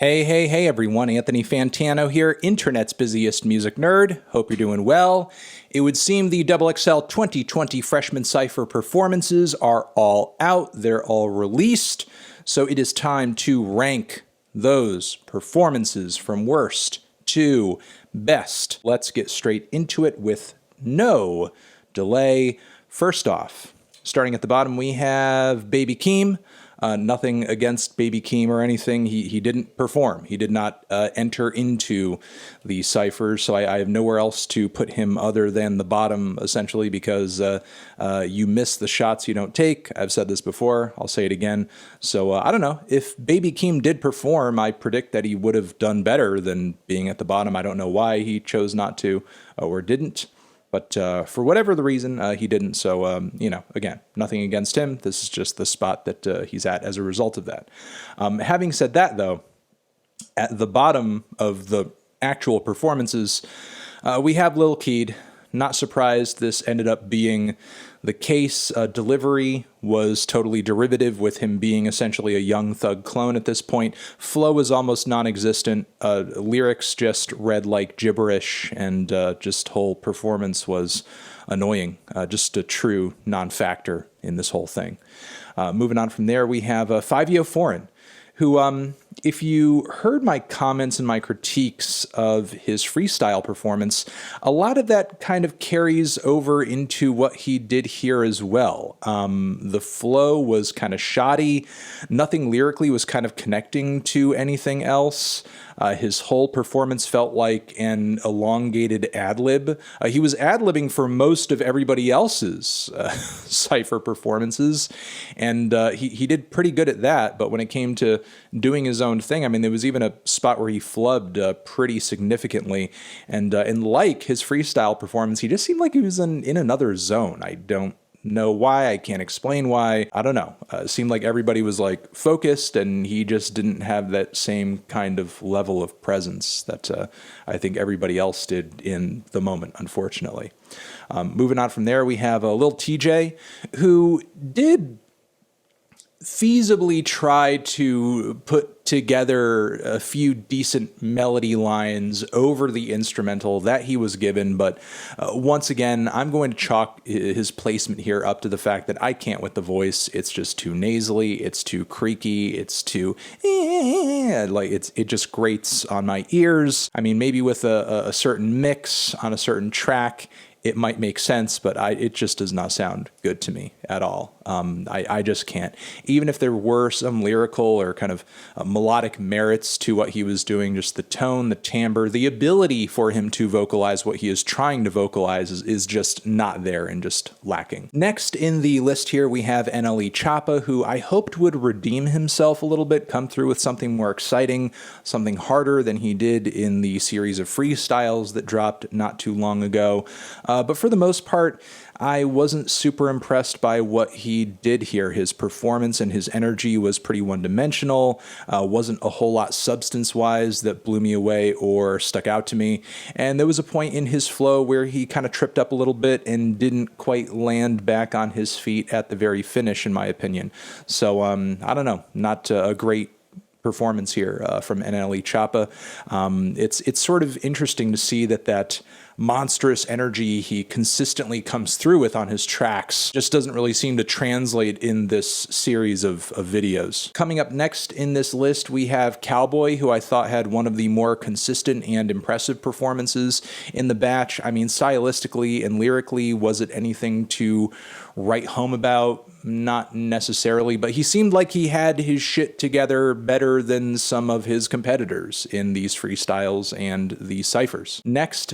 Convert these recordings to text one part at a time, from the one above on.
Hey everyone, Anthony Fantano here, internet's busiest music nerd. Hope you're doing well. It would seem the XXL 2020 Freshman Cypher performances are all out, they're all released, so it is time to rank those performances from worst to best. Let's get straight into it with no delay. First off, starting at the bottom, we have Baby Keem. Nothing against Baby Keem or anything. He didn't perform. He did not enter into the Cyphers, so I have nowhere else to put him other than the bottom, essentially, because you miss the shots you don't take. I've said this before. I'll say it again. So I don't know. If Baby Keem did perform, I predict that he would have done better than being at the bottom. I don't know why he chose not to or didn't. But for whatever the reason, he didn't. So, again, nothing against him. This is just the spot that he's at as a result of that. Having said that, though, at the bottom of the actual performances, we have Lil Keed. Not surprised this ended up being the case. Delivery was totally derivative, with him being essentially a Young Thug clone at this point. Flow was almost non-existent. Lyrics just read like gibberish, and just whole performance was annoying. Just a true non-factor in this whole thing. Moving on from there, we have Fivio Foreign, who, if you heard my comments and my critiques of his freestyle performance, a lot of that kind of carries over into what he did here as well. The flow was kind of shoddy. Nothing lyrically was kind of connecting to anything else. His whole performance felt like an elongated ad-lib. He was ad-libbing for most of everybody else's Cypher performances, and he did pretty good at that, but when it came to doing his own thing, I mean, there was even a spot where he flubbed pretty significantly, and like his freestyle performance, he just seemed like he was in another zone. I don't know why. I can't explain why. I don't know. It seemed like everybody was like focused, and he just didn't have that same kind of level of presence that I think everybody else did in the moment, unfortunately. Moving on from there, we have Lil Tjay, who did feasibly try to put together a few decent melody lines over the instrumental that he was given, but once again, I'm going to chalk his placement here up to the fact that I can't with the voice. It's just too nasally, it's too creaky, it's too like it just grates on my ears. I mean, maybe with a certain mix on a certain track, it might make sense, but it just does not sound good to me at all. I just can't. Even if there were some lyrical or kind of melodic merits to what he was doing, just the tone, the timbre, the ability for him to vocalize what he is trying to vocalize is just not there and just lacking. Next in the list here, we have NLE Choppa, who I hoped would redeem himself a little bit, come through with something more exciting, something harder than he did in the series of freestyles that dropped not too long ago. But for the most part, I wasn't super impressed by what he did here. His performance and his energy was pretty one-dimensional, wasn't a whole lot substance-wise that blew me away or stuck out to me. And there was a point in his flow where he kind of tripped up a little bit and didn't quite land back on his feet at the very finish, in my opinion. So, I don't know, not a great performance here from NLE Choppa. It's sort of interesting to see that monstrous energy he consistently comes through with on his tracks just doesn't really seem to translate in this series of videos. Coming up next in this list, we have Calboy, who I thought had one of the more consistent and impressive performances in the batch. I mean, stylistically and lyrically, was it anything to write home about? Not necessarily, but he seemed like he had his shit together better than some of his competitors in these freestyles and the Cyphers. Next,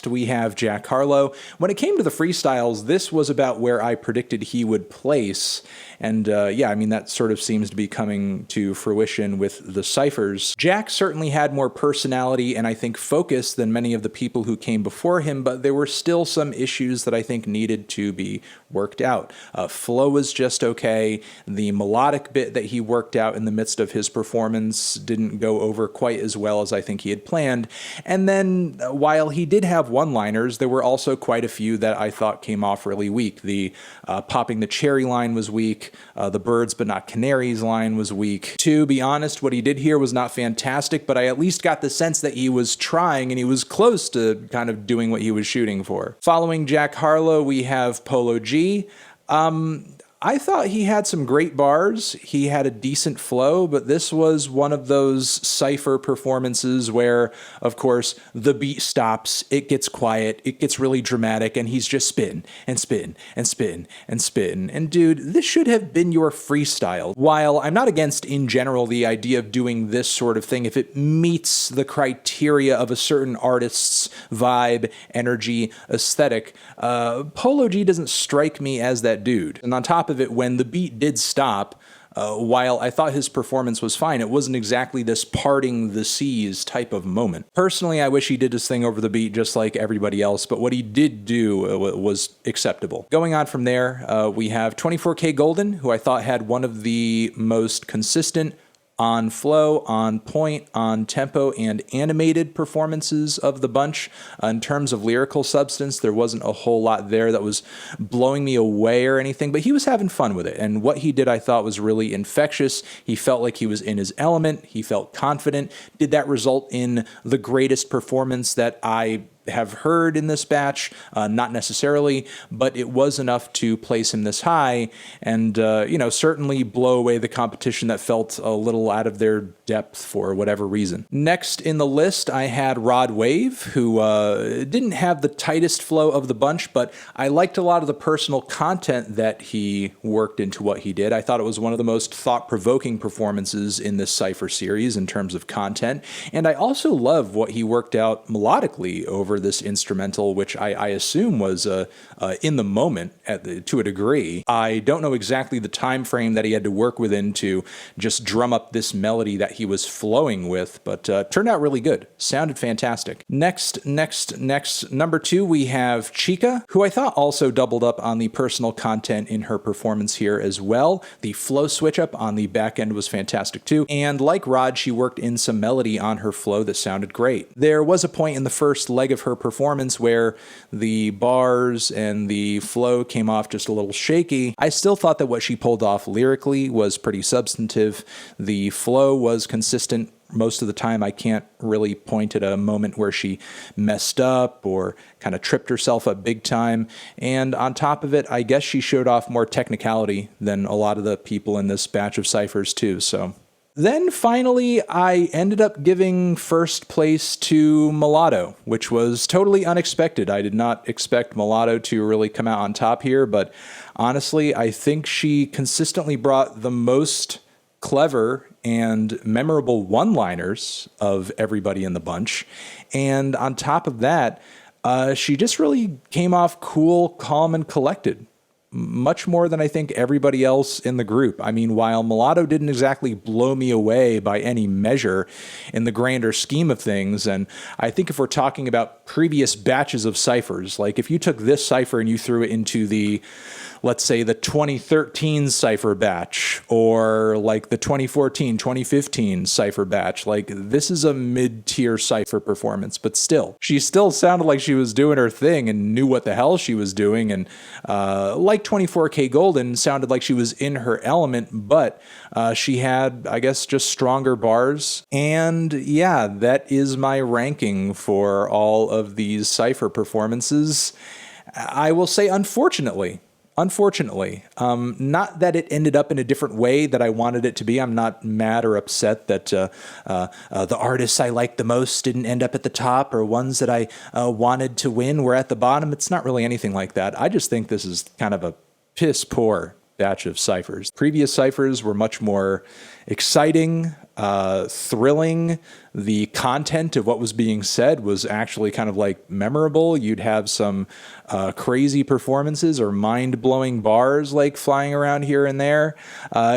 we have Jack Harlow. When it came to the freestyles, this was about where I predicted he would place, and yeah, I mean, that sort of seems to be coming to fruition with the Cyphers. Jack certainly had more personality and I think focus than many of the people who came before him, but there were still some issues that I think needed to be worked out. Flow was just okay. The melodic bit that he worked out in the midst of his performance didn't go over quite as well as I think he had planned. And then while he did have one-liners, there were also quite a few that I thought came off really weak. The popping the cherry line was weak. The birds but not canaries line was weak. To be honest, what he did here was not fantastic, but I at least got the sense that he was trying and he was close to kind of doing what he was shooting for. Following Jack Harlow, we have Polo G. I thought he had some great bars. He had a decent flow, but this was one of those cypher performances where, of course, the beat stops, it gets quiet, it gets really dramatic, and he's just spin and spin and spin and spin. And dude, this should have been your freestyle. While I'm not against, in general, the idea of doing this sort of thing if it meets the criteria of a certain artist's vibe, energy, aesthetic, Polo G doesn't strike me as that dude. And on top of it, when the beat did stop, while I thought his performance was fine, it wasn't exactly this parting the seas type of moment. Personally, I wish he did his thing over the beat just like everybody else, but what he did do was acceptable. Going on from there, we have 24K Golden, who I thought had one of the most consistent, on flow, on point, on tempo, and animated performances of the bunch. In terms of lyrical substance, there wasn't a whole lot there that was blowing me away or anything, but he was having fun with it. And what he did, I thought, was really infectious. He felt like he was in his element. He felt confident. Did that result in the greatest performance that I have heard in this batch? Not necessarily, but it was enough to place him this high and, certainly blow away the competition that felt a little out of their depth for whatever reason. Next in the list, I had Rod Wave, who didn't have the tightest flow of the bunch, but I liked a lot of the personal content that he worked into what he did. I thought it was one of the most thought-provoking performances in this Cypher series in terms of content, and I also love what he worked out melodically over this instrumental, which I assume was in the moment to a degree. I don't know exactly the time frame that he had to work within to just drum up this melody that he was flowing with, but turned out really good. Sounded fantastic. Next, number 2, we have Chika, who I thought also doubled up on the personal content in her performance here as well. The flow switch up on the back end was fantastic too, and like Rod, she worked in some melody on her flow that sounded great. There was a point in the first leg of her performance where the bars and the flow came off just a little shaky. I still thought that what she pulled off lyrically was pretty substantive. The flow was consistent most of the time. I can't really point at a moment where she messed up or kind of tripped herself up big time. And on top of it, I guess she showed off more technicality than a lot of the people in this batch of Cyphers too, so. Then finally, I ended up giving first place to Mulatto, which was totally unexpected. I did not expect Mulatto to really come out on top here, but honestly, I think she consistently brought the most clever and memorable one-liners of everybody in the bunch. And on top of that, she just really came off cool, calm, and collected. Much more than I think everybody else in the group. I mean, while Mulatto didn't exactly blow me away by any measure in the grander scheme of things, and I think if we're talking about previous batches of Cyphers, like if you took this Cypher and you threw it into the, let's say, the 2013 Cypher batch, or like the 2014, 2015 Cypher batch, like this is a mid-tier Cypher performance, but still, she still sounded like she was doing her thing and knew what the hell she was doing, and like 24K Golden sounded like she was in her element, but she had, I guess, just stronger bars. And yeah, that is my ranking for all of these Cypher performances. I will say, unfortunately, not that it ended up in a different way that I wanted it to be. I'm not mad or upset that the artists I liked the most didn't end up at the top, or ones that I wanted to win were at the bottom. It's not really anything like that. I just think this is kind of a piss poor batch of Cyphers. Previous Cyphers were much more exciting, thrilling. The content of what was being said was actually kind of like memorable. You'd have some crazy performances or mind-blowing bars like flying around here and there.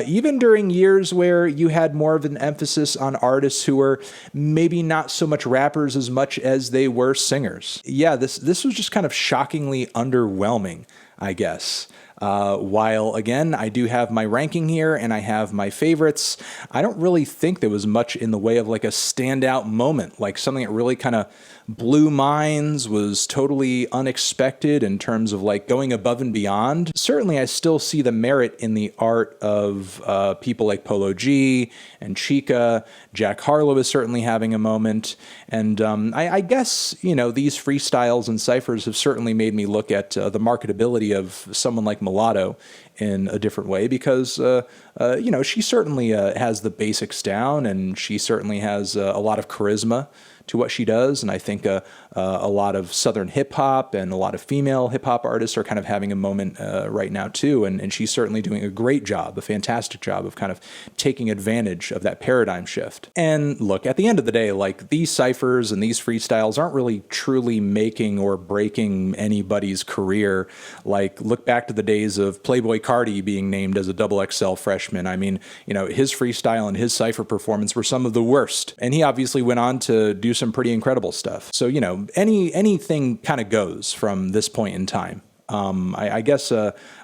Even during years where you had more of an emphasis on artists who were maybe not so much rappers as much as they were singers. Yeah, this was just kind of shockingly underwhelming, I guess. While, again, I do have my ranking here and I have my favorites, I don't really think there was much in the way of like a standout moment, like something that really kind of blew minds, was totally unexpected in terms of like going above and beyond. Certainly, I still see the merit in the art of people like Polo G and Chika. Jack Harlow is certainly having a moment. And I guess, you know, these freestyles and ciphers have certainly made me look at the marketability of someone like Mulatto in a different way, because, you know, she certainly has the basics down, and she certainly has a lot of charisma to what she does. And I think a lot of Southern hip hop and a lot of female hip hop artists are kind of having a moment right now too. And she's certainly doing a great job, a fantastic job of kind of taking advantage of that paradigm shift. And look, at the end of the day, like, these ciphers and these freestyles aren't really truly making or breaking anybody's career. Like, look back to the days of Playboi Carti being named as a XXL freshman. I mean, you know, his freestyle and his cipher performance were some of the worst. And he obviously went on to do some pretty incredible stuff. So, you know, anything kind of goes from this point in time. I guess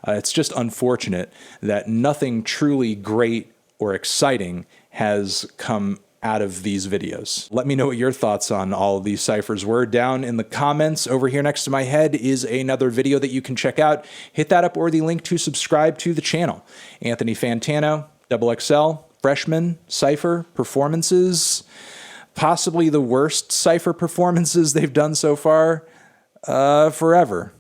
it's just unfortunate that nothing truly great or exciting has come out of these videos. Let me know what your thoughts on all of these ciphers were down in the comments. Over here next to my head is another video that you can check out. Hit that up, or the link to subscribe to the channel. Anthony Fantano, XXL Freshman cipher performances. Possibly the worst cipher performances they've done so far forever.